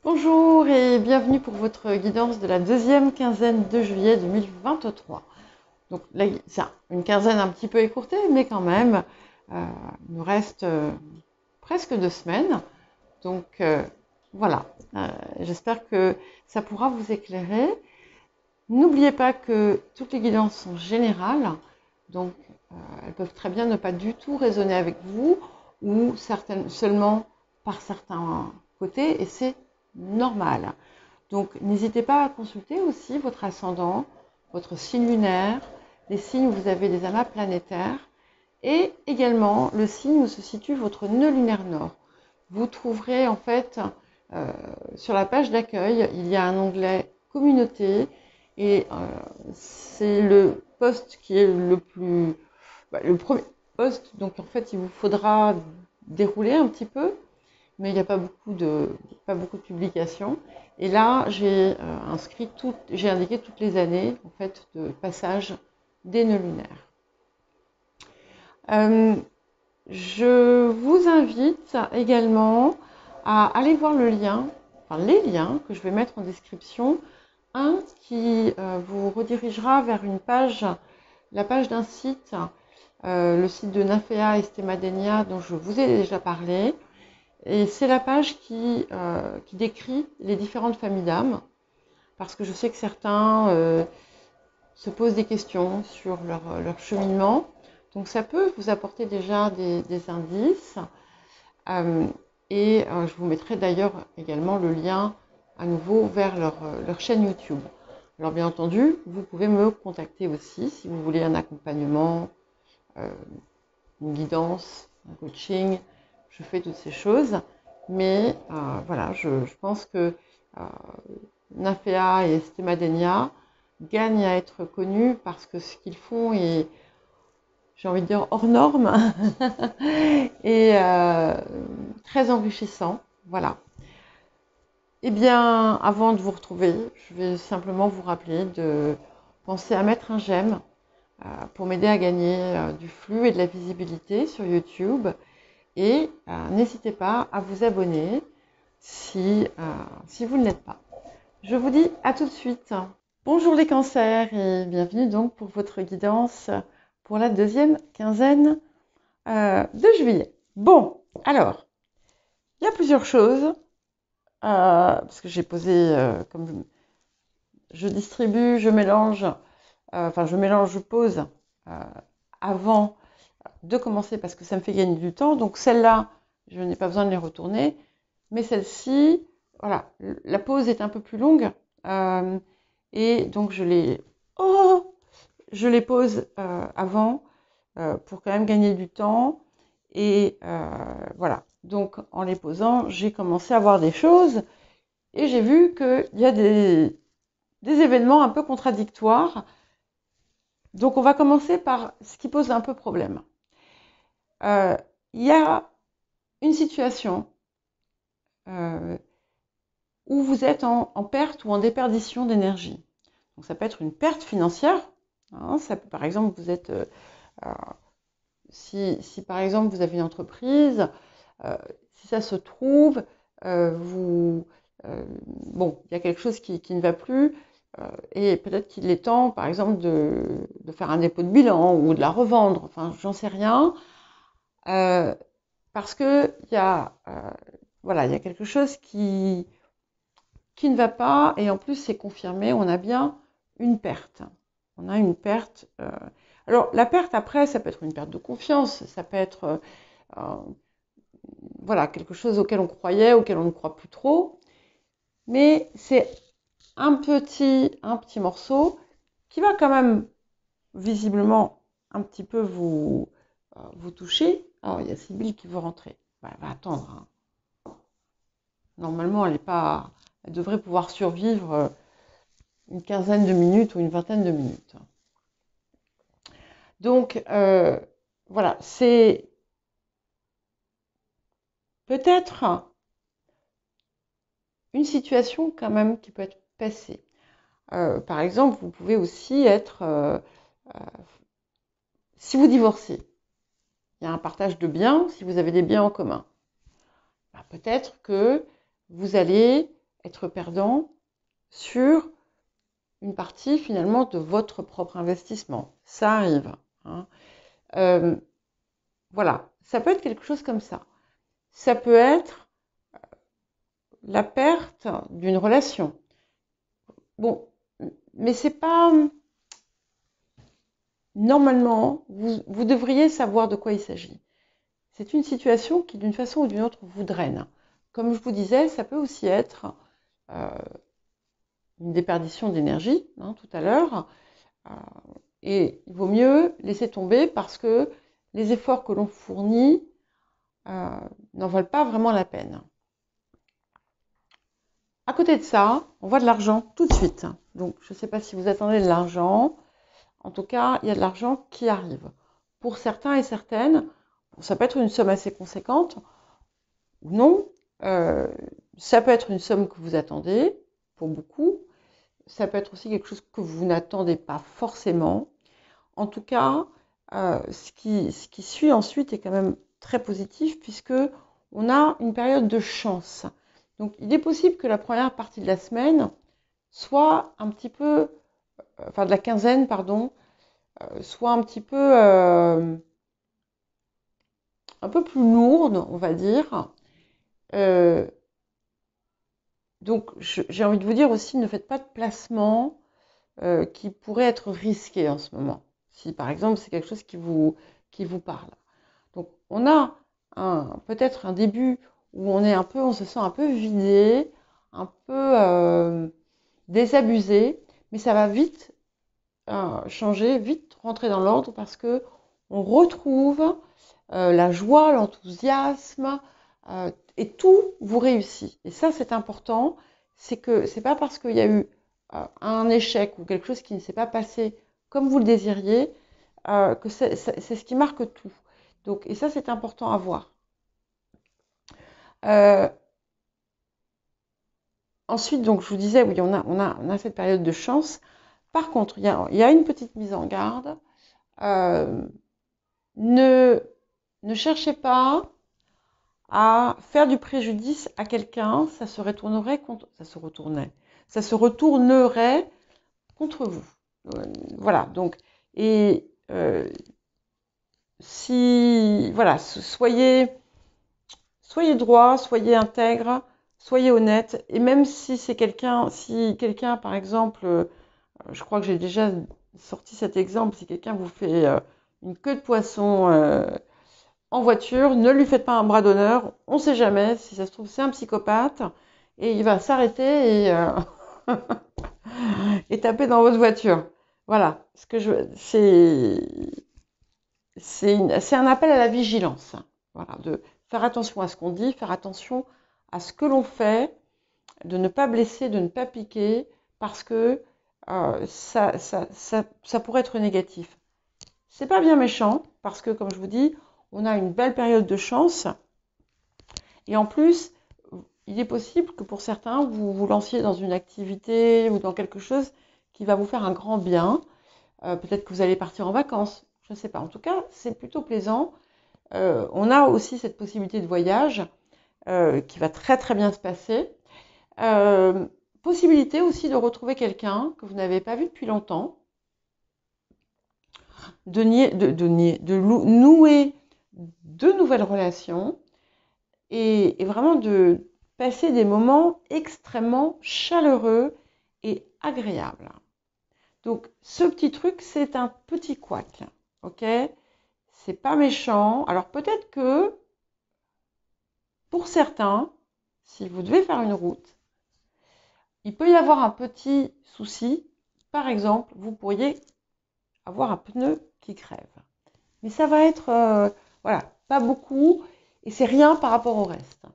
Bonjour et bienvenue pour votre guidance de la deuxième quinzaine de juillet 2023. Donc là, c'est une quinzaine un petit peu écourtée, mais quand même, il nous reste presque 2 semaines. Donc voilà, j'espère que ça pourra vous éclairer. N'oubliez pas que toutes les guidances sont générales, donc elles peuvent très bien ne pas du tout résonner avec vous ou certaines seulement par certains côtés, et c'est normal. Donc n'hésitez pas à consulter aussi votre ascendant, votre signe lunaire, les signes où vous avez des amas planétaires et également le signe où se situe votre nœud lunaire nord. Vous trouverez en fait sur la page d'accueil, il y a un onglet communauté et c'est le poste qui est le premier poste. Donc en fait il vous faudra dérouler un petit peu, mais il n'y a pas beaucoup de publications. Et là, j'ai indiqué toutes les années en fait de passage des nœuds lunaires. Je vous invite également à aller voir les liens que je vais mettre en description. Un qui vous redirigera vers la page d'un site, le site de Nymphéa Estemadenia dont je vous ai déjà parlé. Et c'est la page qui décrit les différentes familles d'âmes, parce que je sais que certains se posent des questions sur leur cheminement. Donc ça peut vous apporter déjà des indices. Je vous mettrai d'ailleurs également le lien à nouveau vers leur chaîne YouTube. Alors bien entendu, vous pouvez me contacter aussi si vous voulez un accompagnement, une guidance, un coaching. Je fais toutes ces choses, mais voilà, je pense que Nymphéa et Estemadenia gagnent à être connus parce que ce qu'ils font est, j'ai envie de dire, hors norme et très enrichissant. Voilà. Eh bien, avant de vous retrouver, je vais simplement vous rappeler de penser à mettre un j'aime pour m'aider à gagner du flux et de la visibilité sur YouTube. Et n'hésitez pas à vous abonner si vous ne l'êtes pas. Je vous dis à tout de suite. Bonjour les cancers et bienvenue donc pour votre guidance pour la deuxième quinzaine de juillet. Bon, alors, il y a plusieurs choses, parce que j'ai posé, comme je distribue, je mélange, je pose avant de commencer parce que ça me fait gagner du temps. Donc celle-là, je n'ai pas besoin de les retourner. Mais celle-ci, voilà, la pause est un peu plus longue. Et donc je les pose avant pour quand même gagner du temps. Et voilà. Donc en les posant, j'ai commencé à voir des choses. Et j'ai vu qu'il y a des événements un peu contradictoires. Donc on va commencer par ce qui pose un peu problème. Il y a une situation où vous êtes en perte ou en déperdition d'énergie. Donc ça peut être une perte financière. Hein, par exemple, vous êtes, si par exemple vous avez une entreprise, si ça se trouve, bon, il y a quelque chose qui ne va plus, et peut-être qu'il est temps, par exemple, de faire un dépôt de bilan ou de la revendre. Enfin, j'en sais rien. Parce que il y a quelque chose qui ne va pas, et en plus c'est confirmé, on a bien une perte. On a une perte. Alors la perte après, ça peut être une perte de confiance, ça peut être quelque chose auquel on croyait, auquel on ne croit plus trop, mais c'est un petit morceau qui va quand même visiblement un petit peu vous toucher. Alors il y a Sybille qui veut rentrer. Elle va attendre. Hein. Normalement, elle devrait pouvoir survivre une quinzaine de minutes ou une vingtaine de minutes. Donc, voilà, c'est peut-être une situation quand même qui peut être passée. Par exemple, vous pouvez aussi être, si vous divorcez, il y a un partage de biens, si vous avez des biens en commun. Peut-être que vous allez être perdant sur une partie finalement de votre propre investissement. Ça arrive. Hein. Voilà, ça peut être quelque chose comme ça. Ça peut être la perte d'une relation. Bon, mais c'est pas... Normalement, vous devriez savoir de quoi il s'agit. C'est une situation qui, d'une façon ou d'une autre, vous draine. Comme je vous disais, ça peut aussi être une déperdition d'énergie, hein, tout à l'heure. Et il vaut mieux laisser tomber parce que les efforts que l'on fournit n'en valent pas vraiment la peine. À côté de ça, on voit de l'argent tout de suite. Donc, je ne sais pas si vous attendez de l'argent. En tout cas, il y a de l'argent qui arrive. Pour certains et certaines, ça peut être une somme assez conséquente ou non. Ça peut être une somme que vous attendez, pour beaucoup. Ça peut être aussi quelque chose que vous n'attendez pas forcément. En tout cas, ce qui suit ensuite est quand même très positif puisque on a une période de chance. Donc, il est possible que la première partie de la semaine soit un petit peu, enfin de la quinzaine, pardon, soit un petit peu, un peu plus lourde, on va dire. Donc, j'ai envie de vous dire aussi, ne faites pas de placement qui pourrait être risqué en ce moment. Si par exemple c'est quelque chose qui vous parle. Donc, on a peut-être un début où on se sent un peu vidé, un peu désabusé, mais ça va vite changer, vite rentrer dans l'ordre parce que on retrouve la joie, l'enthousiasme et tout vous réussit. Et ça, c'est important. C'est que c'est pas parce qu'il y a eu un échec ou quelque chose qui ne s'est pas passé comme vous le désiriez que c'est ce qui marque tout. Donc, et ça, c'est important à voir. Ensuite, donc, je vous disais, oui, on a cette période de chance. Par contre, il y a une petite mise en garde. Ne cherchez pas à faire du préjudice à quelqu'un, ça se retournerait contre vous. Voilà, donc, et voilà, soyez droit, soyez intègre, soyez honnête, et même si quelqu'un, par exemple, je crois que j'ai déjà sorti cet exemple, si quelqu'un vous fait une queue de poisson en voiture, ne lui faites pas un bras d'honneur, on ne sait jamais, si ça se trouve c'est un psychopathe, et il va s'arrêter et taper dans votre voiture. Voilà, c'est un appel à la vigilance. Voilà, de faire attention à ce qu'on dit, faire attention à ce que l'on fait, de ne pas blesser, de ne pas piquer, parce que ça pourrait être négatif. C'est pas bien méchant, parce que comme je vous dis, on a une belle période de chance. Et en plus, il est possible que pour certains, vous vous lanciez dans une activité ou dans quelque chose qui va vous faire un grand bien. Peut-être que vous allez partir en vacances, je ne sais pas. En tout cas, c'est plutôt plaisant. On a aussi cette possibilité de voyage qui va très très bien se passer. Possibilité aussi de retrouver quelqu'un que vous n'avez pas vu depuis longtemps. De nouer de nouvelles relations et vraiment de passer des moments extrêmement chaleureux et agréables. Donc, ce petit truc, c'est un petit couac, ok? C'est pas méchant. Alors, peut-être que, pour certains, si vous devez faire une route, il peut y avoir un petit souci. Par exemple, vous pourriez avoir un pneu qui crève. Mais ça va être, voilà, pas beaucoup, et c'est rien par rapport au reste.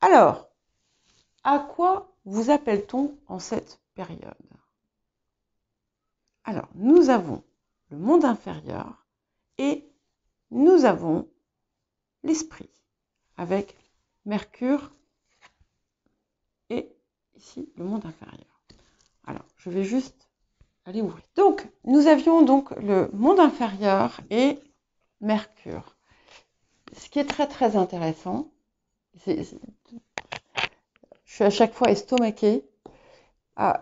Alors, à quoi vous appelle-t-on en cette période? Alors, nous avons le monde inférieur et nous avons l'esprit avec Mercure et ici le monde inférieur. Alors, je vais juste aller ouvrir. Donc, nous avions donc le monde inférieur et Mercure. Ce qui est très très intéressant, je suis à chaque fois estomaquée,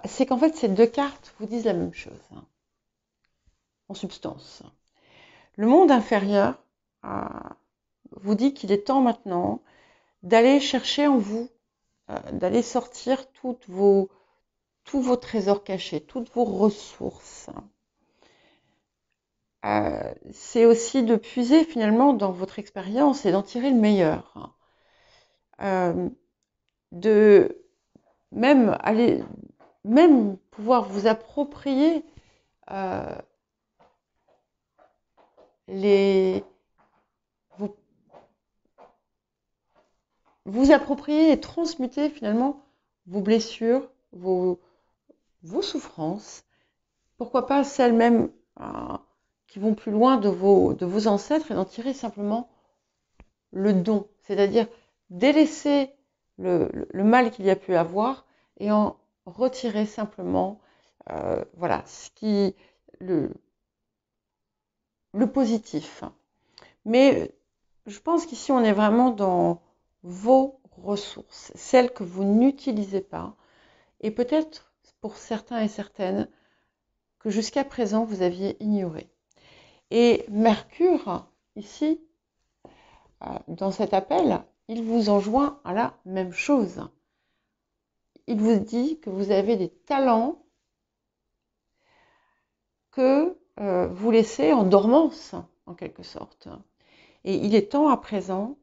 c'est qu'en fait, ces deux cartes vous disent la même chose, hein, en substance. Le monde inférieur vous dit qu'il est temps maintenant d'aller chercher en vous, d'aller sortir tous vos trésors cachés, toutes vos ressources. C'est aussi de puiser finalement dans votre expérience et d'en tirer le meilleur. De même pouvoir vous approprier vous approprier et transmuter finalement vos blessures, vos souffrances, pourquoi pas celles même qui vont plus loin de vos ancêtres, et d'en tirer simplement le don, c'est-à-dire délaisser le mal qu'il y a pu avoir et en retirer simplement voilà, le positif. Mais je pense qu'ici on est vraiment dans vos ressources, celles que vous n'utilisez pas, et peut-être pour certains et certaines que jusqu'à présent vous aviez ignoré. Et Mercure, ici, dans cet appel, il vous enjoint à la même chose. Il vous dit que vous avez des talents que vous laissez en dormance, en quelque sorte. Et il est temps à présent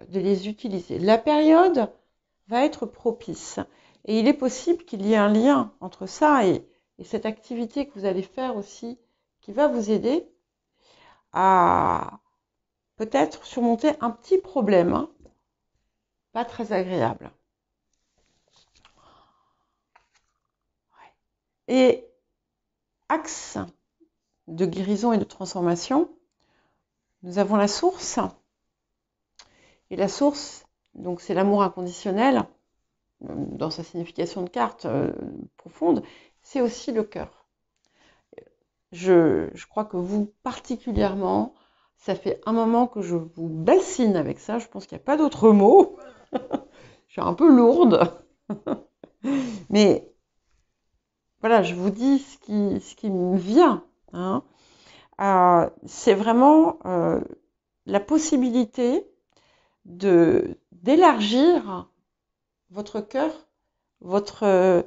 de les utiliser. La période va être propice. Et il est possible qu'il y ait un lien entre ça et cette activité que vous allez faire aussi, qui va vous aider à peut-être surmonter un petit problème, hein, pas très agréable. Et axe de guérison et de transformation, nous avons la source. Et la source, donc c'est l'amour inconditionnel, dans sa signification de carte profonde, c'est aussi le cœur. Je crois que vous, particulièrement, ça fait un moment que je vous bassine avec ça, je pense qu'il n'y a pas d'autre mot. Je suis un peu lourde. Mais voilà, je vous dis ce qui me vient. Hein. C'est vraiment la possibilité d'élargir votre cœur, votre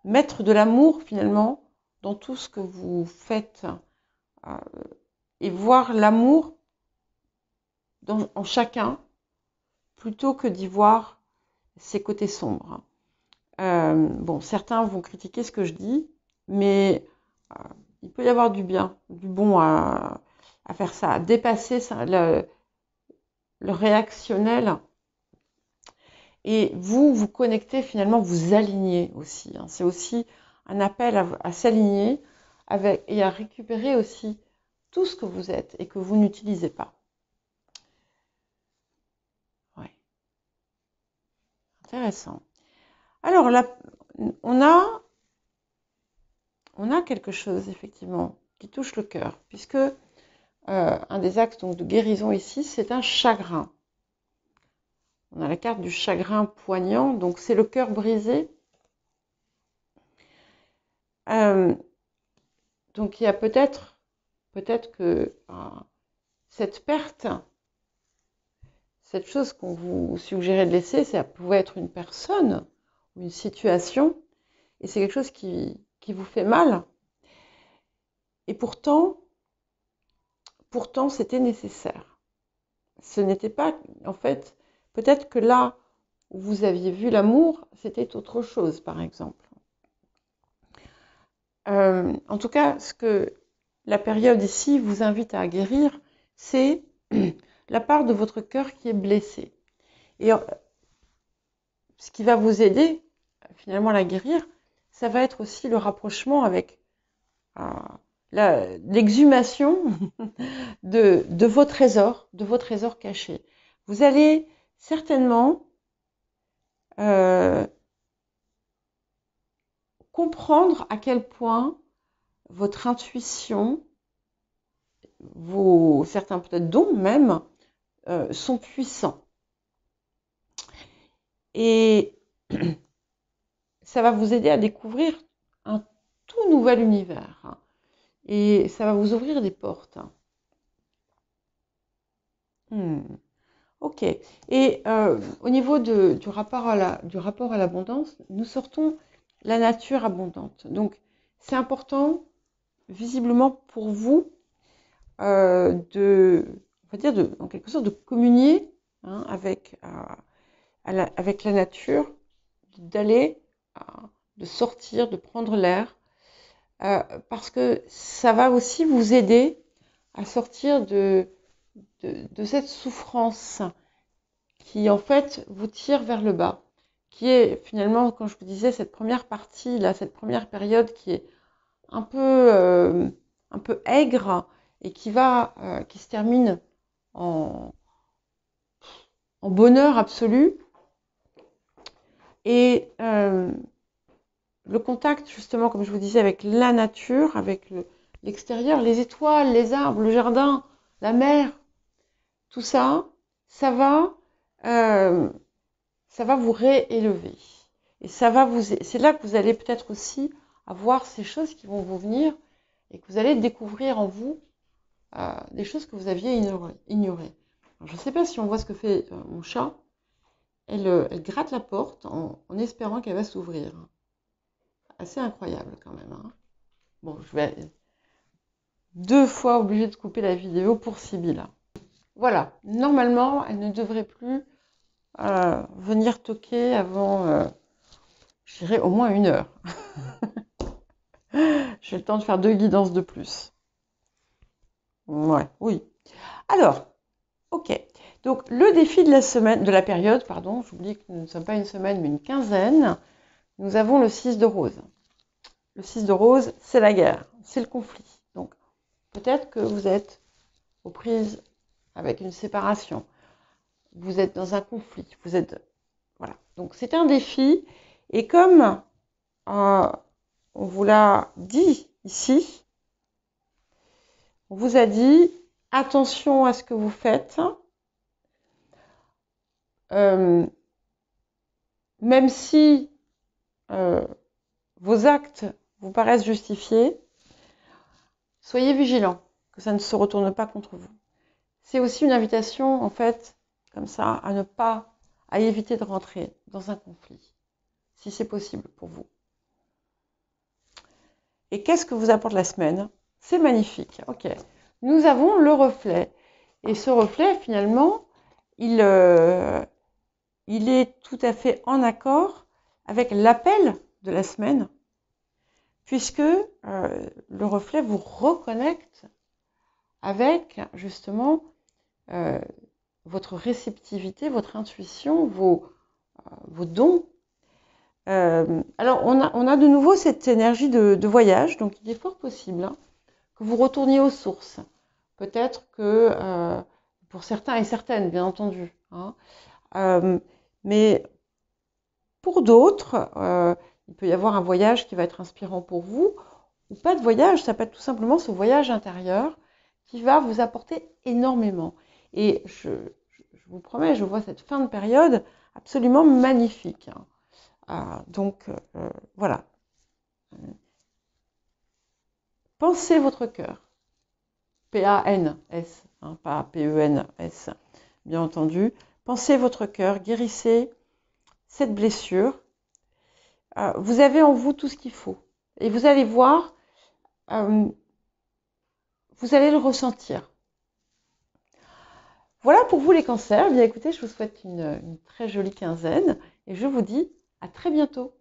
mettre de l'amour finalement dans tout ce que vous faites et voir l'amour en chacun plutôt que d'y voir ses côtés sombres. Bon, certains vont critiquer ce que je dis, mais il peut y avoir du bien, du bon à faire ça, à dépasser ça, le réactionnel, et vous connecter finalement, vous aligner aussi. Hein. C'est aussi un appel à s'aligner et à récupérer aussi tout ce que vous êtes et que vous n'utilisez pas. Ouais. Intéressant. Alors là, on a quelque chose effectivement qui touche le cœur, puisque un des axes donc, de guérison ici, c'est un chagrin. On a la carte du chagrin poignant, donc c'est le cœur brisé. Donc il y a peut-être que cette perte, cette chose qu'on vous suggérait de laisser, ça pouvait être une personne ou une situation, et c'est quelque chose qui vous fait mal. Et pourtant c'était nécessaire. Ce n'était pas, en fait, peut-être que là où vous aviez vu l'amour, c'était autre chose, par exemple. En tout cas, ce que la période ici vous invite à guérir, c'est la part de votre cœur qui est blessée. Et ce qui va vous aider, finalement, à la guérir, ça va être aussi le rapprochement avec l'exhumation de vos trésors cachés. Vous allez certainement comprendre à quel point votre intuition, certains peut-être dons même, sont puissants. Et ça va vous aider à découvrir un tout nouvel univers, hein. Et ça va vous ouvrir des portes. Ok. Et au niveau du rapport à l'abondance, nous sortons la nature abondante. Donc, c'est important, visiblement pour vous, on va dire en quelque sorte, de communier, hein, avec la nature, de sortir, de prendre l'air, parce que ça va aussi vous aider à sortir de cette souffrance qui, en fait, vous tire vers le bas, qui est finalement, quand je vous disais, cette première partie, là, cette première période qui est un peu aigre et qui se termine en bonheur absolu. Et le contact, justement, comme je vous disais, avec la nature, avec l'extérieur, les étoiles, les arbres, le jardin, la mer, tout ça, ça va vous réélever. Et c'est là que vous allez peut-être aussi avoir ces choses qui vont vous venir et que vous allez découvrir en vous des choses que vous aviez ignorées. Alors, je ne sais pas si on voit ce que fait mon chat. Elle gratte la porte en espérant qu'elle va s'ouvrir. Assez incroyable quand même, hein. Bon, je vais 2 fois obligée de couper la vidéo pour Sibylla. Voilà, normalement, elle ne devrait plus venir toquer avant, je dirais, au moins 1 heure. J'ai le temps de faire 2 guidances de plus. Ouais, oui. Alors, ok. Donc, le défi de la période, pardon, j'oublie que nous ne sommes pas une semaine, mais une quinzaine. Nous avons le 6 de rose. Le 6 de rose, c'est la guerre, c'est le conflit. Donc, peut-être que vous êtes aux prises avec une séparation. Vous êtes dans un conflit. Voilà. Donc, c'est un défi. Et comme on vous l'a dit ici, on vous a dit attention à ce que vous faites. Même si vos actes vous paraissent justifiés, soyez vigilants que ça ne se retourne pas contre vous. C'est aussi une invitation, en fait, comme ça, à éviter de rentrer dans un conflit, si c'est possible pour vous. Et qu'est-ce que vous apporte la semaine? C'est magnifique. Ok. Nous avons le reflet. Et ce reflet, finalement, il est tout à fait en accord avec l'appel de la semaine, puisque le reflet vous reconnecte avec, justement, votre réceptivité, votre intuition, vos dons. Alors, on a de nouveau cette énergie de voyage, donc il est fort possible, hein, que vous retourniez aux sources. Peut-être que, pour certains et certaines, bien entendu, hein, mais pour d'autres, il peut y avoir un voyage qui va être inspirant pour vous, ou pas de voyage, ça peut être tout simplement ce voyage intérieur qui va vous apporter énormément. Et je vous promets, je vois cette fin de période absolument magnifique, hein. Donc, voilà. Pensez votre cœur. P-A-N-S, hein, pas P-E-N-S, bien entendu. Pensez votre cœur, guérissez cette blessure. Vous avez en vous tout ce qu'il faut. Et vous allez voir, vous allez le ressentir. Voilà pour vous les cancers. Bien écoutez, je vous souhaite une très jolie quinzaine et je vous dis à très bientôt.